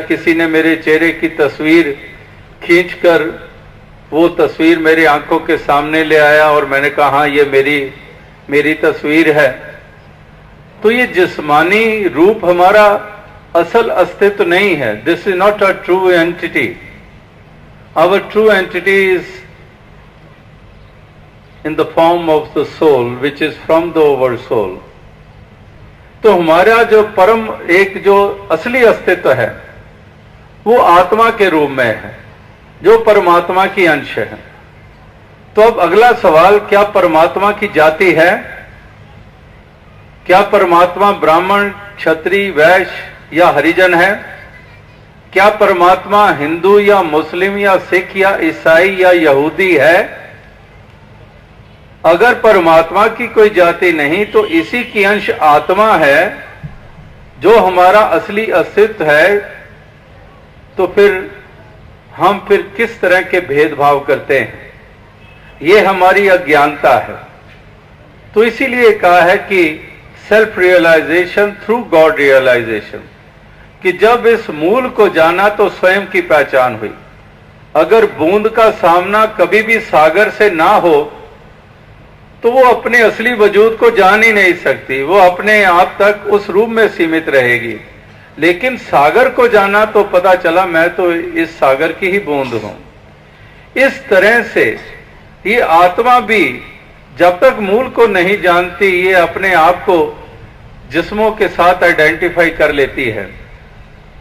किसी ने मेरे चेहरे की तस्वीर खींचकर वो तस्वीर मेरी आंखों के सामने ले आया और मैंने कहा हाँ ये मेरी तस्वीर है, तो ये जिस्मानी रूप हमारा असल अस्तित्व नहीं है. This is not a true entity. Our true entity is in the form of the soul which is from the over soul. तो हमारा जो परम एक जो असली अस्तित्व है वो आत्मा के रूप में है, जो परमात्मा की अंश है. तो अब अगला सवाल, क्या परमात्मा की जाति है? क्या परमात्मा ब्राह्मण, क्षत्रिय, वैश्य या हरिजन है? क्या परमात्मा हिंदू या मुस्लिम या सिख या ईसाई या यहूदी है? अगर परमात्मा की कोई जाति नहीं तो इसी की अंश आत्मा है जो हमारा असली अस्तित्व है. तो फिर हम किस तरह के भेदभाव करते हैं? ये हमारी अज्ञानता है. तो इसीलिए कहा है कि self realisation through God realisation, कि जब इस मूल को जाना तो स्वयं की पहचान हुई. अगर बूंद का सामना कभी भी सागर से ना हो तो वो अपने असली वजूद को जान ही नहीं सकती, वो अपने आप तक उस रूप में सीमित रहेगी. लेकिन सागर को जाना तो पता चला मैं तो इस सागर की ही बूंद हूं. इस तरह से ये आत्मा भी जब तक मूल को नहीं जानती ये अपने आप को जिस्मों के साथ आइडेंटिफाई कर लेती है.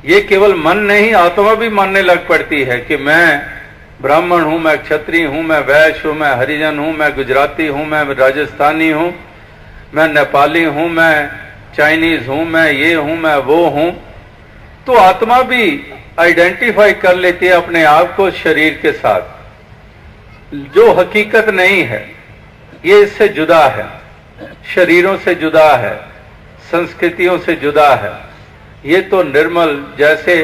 ये केवल मन नहीं, आत्मा भी मानने लग पड़ती है कि मैं ब्राह्मण हूं, मैं क्षत्रिय हूं, मैं वैश्य हूं, मैं हरिजन हूं, मैं गुजराती हूं, मैं राजस्थानी हूं, मैं नेपाली हूं, मैं चाइनीज हूं, मैं ये हूं, मैं वो हूं. तो आत्मा भी आइडेंटिफाई कर लेती है अपने आप को शरीर के साथ, जो हकीकत नहीं है. ये इससे जुदा है, शरीरों से जुदा है, संस्कृतियों से जुदा है. ये तो निर्मल, जैसे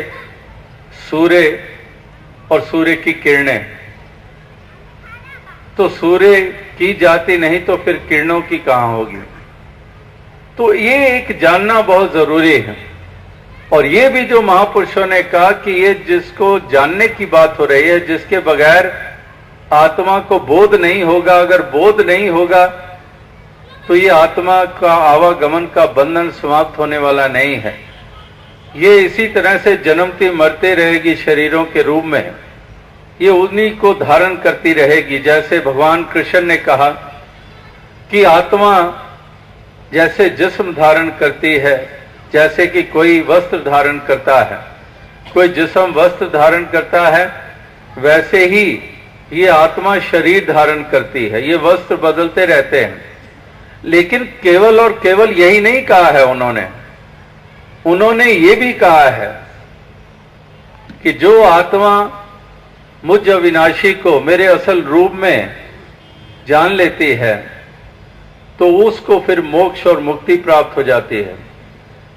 सूर्य और सूर्य की किरणें. तो सूर्य की जाति नहीं तो फिर किरणों की कहां होगी? तो ये एक जानना बहुत जरूरी है. और ये भी जो महापुरुषों ने कहा कि ये जिसको जानने की बात हो रही है, जिसके बगैर आत्मा को बोध नहीं होगा, अगर बोध नहीं होगा तो ये आत्मा का आवागमन का बंधन समाप्त होने वाला नहीं है. ये इसी तरह से जन्मती मरते रहेगी शरीरों के रूप में. ये उन्हीं को धारण करती रहेगी. जैसे भगवान कृष्ण ने कहा कि आत्मा जैसे जिस्म धारण करती है, जैसे कि कोई वस्त्र धारण करता है, कोई जिस्म वस्त्र धारण करता है, वैसे ही ये आत्मा शरीर धारण करती है. ये वस्त्र बदलते रहते हैं. लेकिन केवल और केवल यही नहीं कहा है उन्होंने ये भी कहा है कि जो आत्मा मुझ अविनाशी को मेरे असल रूप में जान लेती है तो उसको फिर मोक्ष और मुक्ति प्राप्त हो जाती है.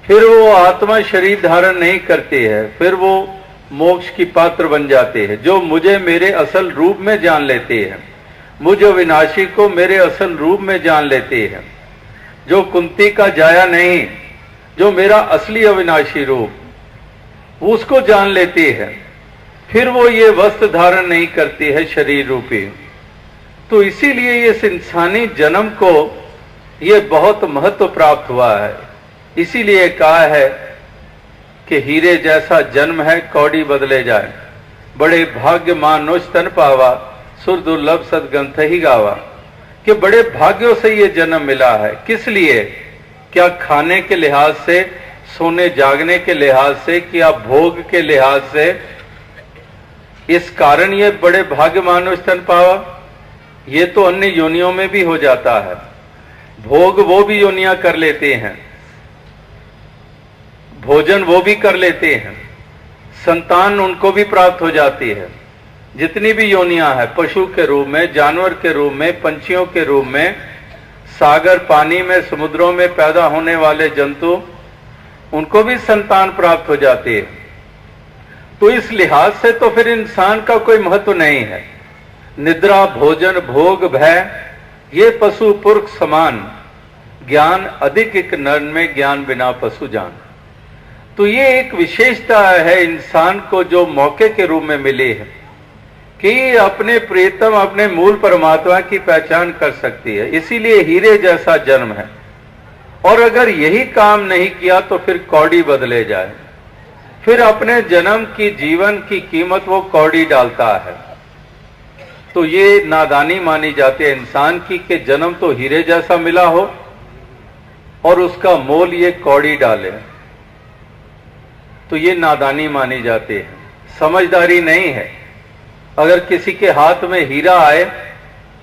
फिर वो आत्मा शरीर धारण नहीं करती है, फिर वो मोक्ष की पात्र बन जाती है. जो मुझे मेरे असल रूप में जान लेती है, मुझ अविनाशी को मेरे असल रूप में जान लेती है, जो कुंती का जाया नहीं, जो मेरा असली अविनाशी रूप, उसको जान लेती है. फिर वो ये वस्त्र धारण नहीं करती है शरीर रूपी. तो इसीलिए इस इंसानी जन्म को ये बहुत महत्व प्राप्त हुआ है. इसीलिए कहा है कि हीरे जैसा जन्म है कौड़ी बदले जाए, बड़े भाग्य मानुष तन पावा, सुर दुर्लभ सदग्रंथ ही गावा. कि बड़े भाग्यों से ये जन्म मिला है. किस लिए? क्या खाने के लिहाज से, सोने जागने के लिहाज से, क्या भोग के लिहाज से? इस कारण ये बड़े भाग्य मानुष तन पावा. ये तो अन्य योनियों में भी हो जाता है. भोग वो भी योनियां कर लेते हैं, भोजन वो भी कर लेते हैं, संतान उनको भी प्राप्त हो जाती है. जितनी भी योनियां हैं, पशु के रूप में, जानवर के रूप में, पंछियों के रूप में, सागर पानी में, समुद्रों में पैदा होने वाले जंतु, उनको भी संतान प्राप्त हो जाती है. तो इस लिहाज से तो फिर इंसान का कोई महत्व नहीं है. निद्रा, भोजन, भोग, भय, ये पशु पुरख समान. ज्ञान अधिक एक नर में, ज्ञान बिना पशु जान. तो ये एक विशेषता है इंसान को जो मौके के रूप में मिली है कि अपने प्रियतम अपने मूल परमात्मा की पहचान कर सकती है। इसीलिए हीरे जैसा जन्म है। और अगर यही काम नहीं किया तो फिर कौड़ी बदले जाए, फिर अपने जन्म की जीवन की कीमत वो कौड़ी डालता है। तो ये नादानी मानी जाती है इंसान की कि जन्म तो हीरे जैसा मिला हो और उसका मोल ये कौड़ी डाले, तो ये नादानी मानी जाती है, समझदारी नहीं है। अगर किसी के हाथ में हीरा आए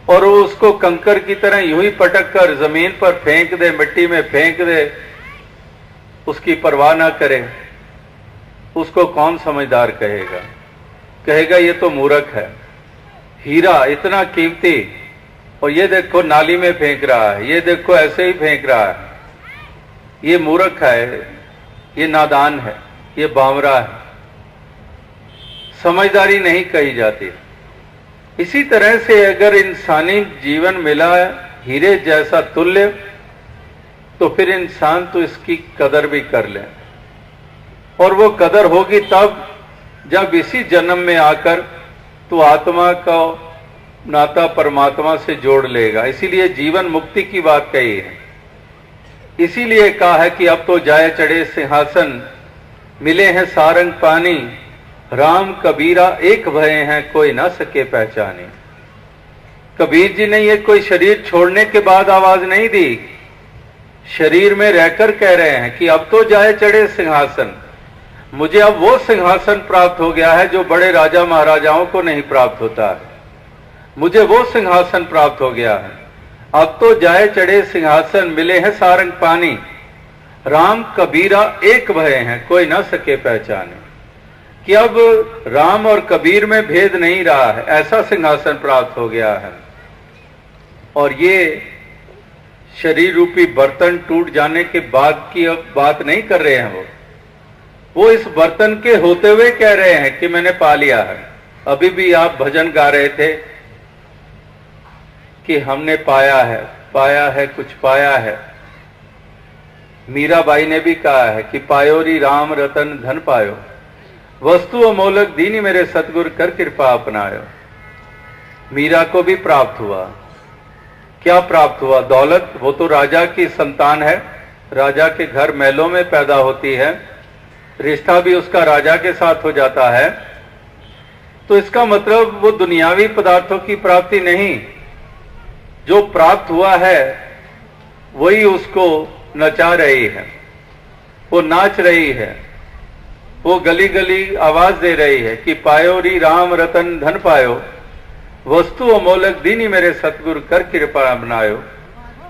और वो उसको कंकर की तरह यूं ही पटक कर जमीन पर फेंक दे, मिट्टी में फेंक दे, उसकी परवाह ना करे, उसको कौन समझदार कहेगा? कहेगा ये तो मूर्ख है। हीरा इतना कीमती और ये देखो नाली में फेंक रहा है, ये देखो ऐसे ही फेंक रहा है, ये मूर्ख है, ये नादान है, ये बावरा है। समझदारी नहीं कही जाती। इसी तरह से अगर इंसानी जीवन मिला हीरे जैसा तुल्य, तो फिर इंसान तो इसकी कदर भी कर ले। और वो कदर होगी तब जब इसी जन्म में आकर तो आत्मा का नाता परमात्मा से जोड़ लेगा। इसीलिए जीवन मुक्ति की बात कही है। इसीलिए कहा है कि अब तो जाए चढ़े सिंहासन, मिले हैं सारंग पानी, राम कबीरा एक भये हैं कोई ना सके पहचाने। कबीर जी ने ये कोई शरीर छोड़ने के बाद आवाज नहीं दी, शरीर में रहकर कह रहे हैं कि अब तो जाए चढ़े सिंहासन, मुझे अब वो सिंहासन प्राप्त हो गया है जो बड़े राजा महाराजाओं को नहीं प्राप्त होता है। मुझे वो सिंहासन प्राप्त हो गया है। अब तो जाए चढ़े सिंहासन, मिले हैं सारंग पानी, राम कबीरा एक भये हैं कोई ना सके पहचाने। कि अब राम और कबीर में भेद नहीं रहा है, ऐसा सिंहासन प्राप्त हो गया है। और ये शरीर रूपी बर्तन टूट जाने के बाद की अब बात नहीं कर रहे हैं। वो इस बर्तन के होते हुए कह रहे हैं कि मैंने पा लिया है। अभी भी आप भजन गा रहे थे कि हमने पाया है कुछ पाया है। मीराबाई ने भी कहा है कि पायोरी राम रतन धन पायो, वस्तु अमोलक दीनी मेरे सतगुर कर कृपा अपनायो। मीरा को भी प्राप्त हुआ। क्या प्राप्त हुआ? दौलत। वो तो राजा की संतान है, राजा के घर महलों में पैदा होती है, रिश्ता भी उसका राजा के साथ हो जाता है। तो इसका मतलब वो दुनियावी पदार्थों की प्राप्ति नहीं, जो प्राप्त हुआ है वही उसको नचा रही है, वो नाच रही है, वो गली गली आवाज दे रही है कि पायो री राम रतन धन पायो, वस्तु अमोलक दीनी मेरे सतगुरु कर कृपा बनायो।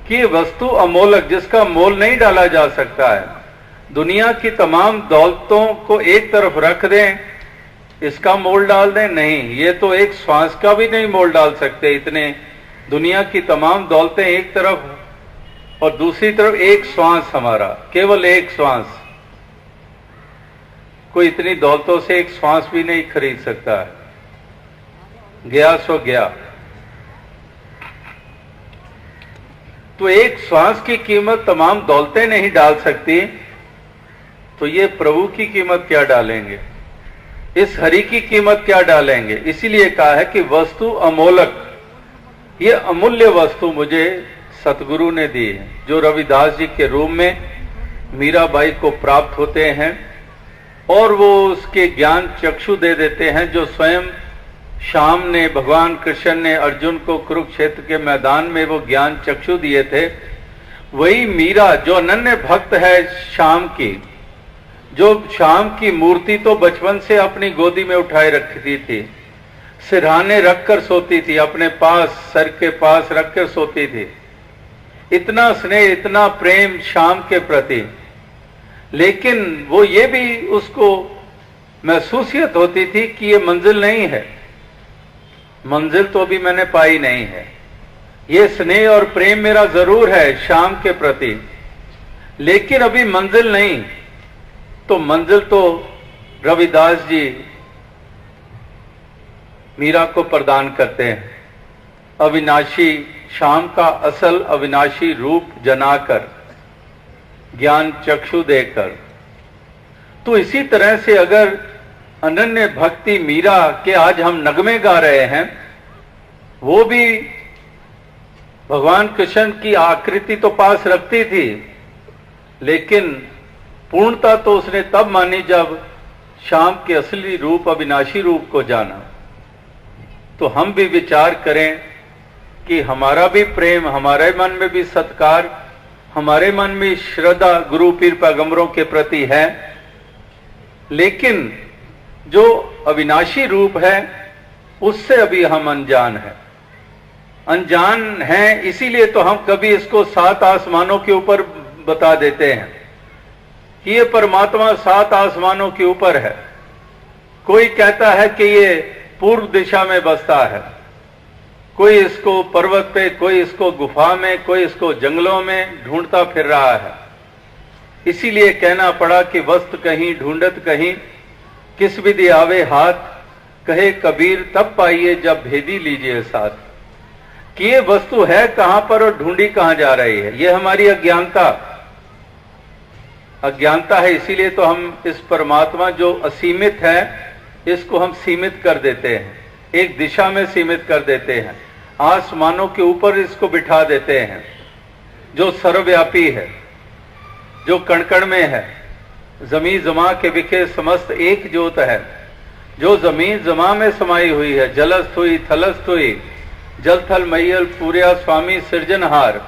कि वस्तु अमोलक जिसका मोल नहीं डाला जा सकता है, दुनिया की तमाम दौलतों को एक तरफ रख दें, इसका मोल डाल दें, नहीं, ये तो एक श्वास का भी नहीं मोल डाल सकते। इतने दुनिया की तमाम दौलतें एक तरफ और दूसरी तरफ एक श्वास हमारा, केवल एक श्वास। कोई इतनी दौलतों से एक श्वास भी नहीं खरीद सकता है। गया सो गया। तो एक श्वास की कीमत तमाम दौलतें नहीं डाल सकती, तो ये प्रभु की कीमत क्या डालेंगे, इस हरि की कीमत क्या डालेंगे। इसीलिए कहा है कि वस्तु अमोलक, ये अमूल्य वस्तु मुझे सतगुरु ने दी है, जो रविदास जी के रूप में मीराबाई को प्राप्त होते हैं और वो उसके ज्ञान चक्षु दे देते हैं, जो स्वयं श्याम ने, भगवान कृष्ण ने अर्जुन को कुरुक्षेत्र के मैदान में वो ज्ञान चक्षु दिए थे। वही मीरा जो अनन्य भक्त है श्याम की, जो श्याम की मूर्ति तो बचपन से अपनी गोदी में उठाए रखती थी, सिरहाने रखकर सोती थी, अपने पास सर के पास रखकर सोती थी। इतना स्नेह, इतना प्रेम श्याम के प्रति। लेकिन वो ये भी उसको महसूसियत होती थी कि ये मंजिल नहीं है, मंजिल तो अभी मैंने पाई नहीं है। ये स्नेह और प्रेम मेरा जरूर है श्याम के प्रति, लेकिन अभी मंजिल नहीं। तो मंजिल तो रविदास जी मीरा को प्रदान करते हैं, अविनाशी श्याम का असल अविनाशी रूप जनाकर, ज्ञान चक्षु देकर। तो इसी तरह से अगर अनन्य भक्ति मीरा के आज हम नगमे गा रहे हैं, वो भी भगवान कृष्ण की आकृति तो पास रखती थी, लेकिन पूर्णता तो उसने तब मानी जब श्याम के असली रूप, अविनाशी रूप को जाना। तो हम भी विचार करें कि हमारा भी प्रेम, हमारे मन में भी सत्कार, हमारे मन में श्रद्धा गुरु पीर पैगंबरों के प्रति है, लेकिन जो अविनाशी रूप है उससे अभी हम अनजान हैं। इसीलिए तो हम कभी इसको 7 आसमानों के ऊपर बता देते हैं कि ये परमात्मा 7 आसमानों के ऊपर है। कोई कहता है कि ये पूर्व दिशा में बसता है, कोई इसको पर्वत पे, कोई इसको गुफा में, कोई इसको जंगलों में ढूंढता फिर रहा है। इसीलिए कहना पड़ा कि वस्तु कहीं ढूंढत कहीं, किस विधि आवे हाथ, कहे कबीर तब पाइए जब भेदी लीजिए साथ। कि ये वस्तु है कहां पर और ढूंढी कहां जा रही है, ये हमारी अज्ञानता है। इसीलिए तो हम इस परमात्मा जो असीमित है इसको हम सीमित कर देते हैं, एक दिशा में सीमित कर देते हैं, आसमानों के ऊपर इसको बिठा देते हैं। जो सर्वव्यापी है, जो कण कण में है, जमी जमा के विखे समस्त एक ज्योत है, जो जमीन जमा में समाई हुई है, जलस्थ हुई थलस्थ हुई, जल थल मैयल पूर्या स्वामी सृजनहार।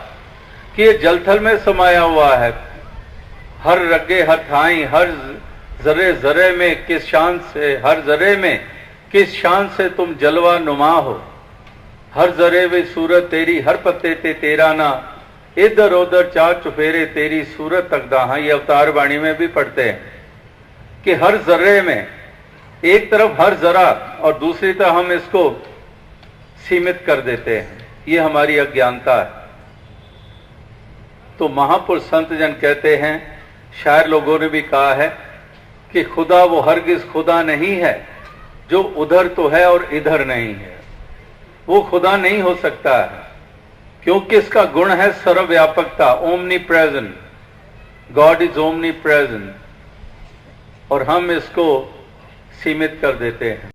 कि ये जलथल में समाया हुआ है, हर रगे हर ठाई, हर जरे जरे में किस शान से, हर जरे में किस शान से तुम जलवा नुमा हो। हर जरे वे सूरत तेरी, हर पत्ते ते तेरा ना, इधर उधर चार चुफेरे तेरी सूरत तक दाहा। ये अवतार वाणी में भी पढ़ते हैं कि हर जर्रे में, एक तरफ हर जरा और दूसरी तरफ हम इसको सीमित कर देते हैं। ये हमारी अज्ञानता है। तो महापुरुष संत जन कहते हैं, शायर लोगों ने भी कहा है कि खुदा वो हरगिज खुदा नहीं है जो उधर तो है और इधर नहीं है। वो खुदा नहीं हो सकता है क्योंकि इसका गुण है सर्वव्यापकता, omnipresent. God is omnipresent, और हम इसको सीमित कर देते हैं।